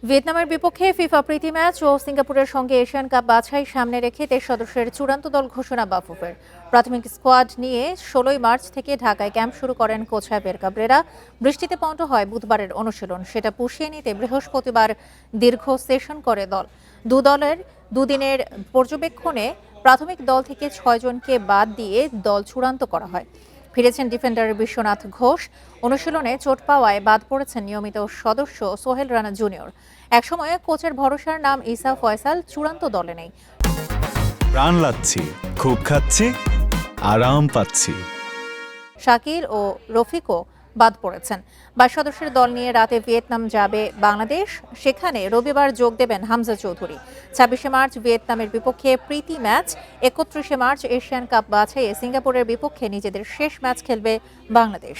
ভিয়েতনামের বিপক্ষে ফিফা প্রীতি ম্যাচ ও সিঙ্গাপুরের সঙ্গে এশিয়ান কাপ বাছাই সামনে রেখে 23 সদস্যের চূড়ান্ত দল ঘোষণা বাফুফের। প্রাথমিক স্কোয়াড নিয়ে 16 মার্চ থেকে ঢাকায় ক্যাম্প শুরু করেন কোচ হাবিয়ার কাবরেরা। বৃষ্টিতে পণ্ড হয় বুধবারের অনুশীলন, সেটা পুষিয়ে নিতে বৃহস্পতিবার দীর্ঘ সেশন করে দল। দলের দুদিনের পর্যবেক্ষণে প্রাথমিক দল থেকে 6 জনকে বাদ দিয়ে দল চূড়ান্ত করা হয়। ফিরেছেন ডিফেন্ডার বিশ্বনাথ ঘোষ। অনুশীলনে চোট পাওয়ায় বাদ পড়েছেন নিয়মিত সদস্য সোহেল রানা জুনিয়র। একসময়ে কোচের ভরসার নাম ইসা ফয়সাল চূড়ান্ত দলে নেই। প্রাণ লাচ্ছি, খুব খাচ্ছি, আরাম পাচ্ছি। শাকিল ও রফিকও বাদ পড়েছেন। 22 সদস্যের দল নিয়ে রাতে ভিয়েতনাম যাবে বাংলাদেশ। সেখানে রবিবার যোগ দেবেন হামজা চৌধুরী। 26 মার্চ ভিয়েতনামের বিপক্ষে প্রীতি ম্যাচ। 31 মার্চ এশিয়ান কাপ বাছাইয়ে সিঙ্গাপুরের বিপক্ষে নিজেদের শেষ ম্যাচ খেলবে বাংলাদেশ।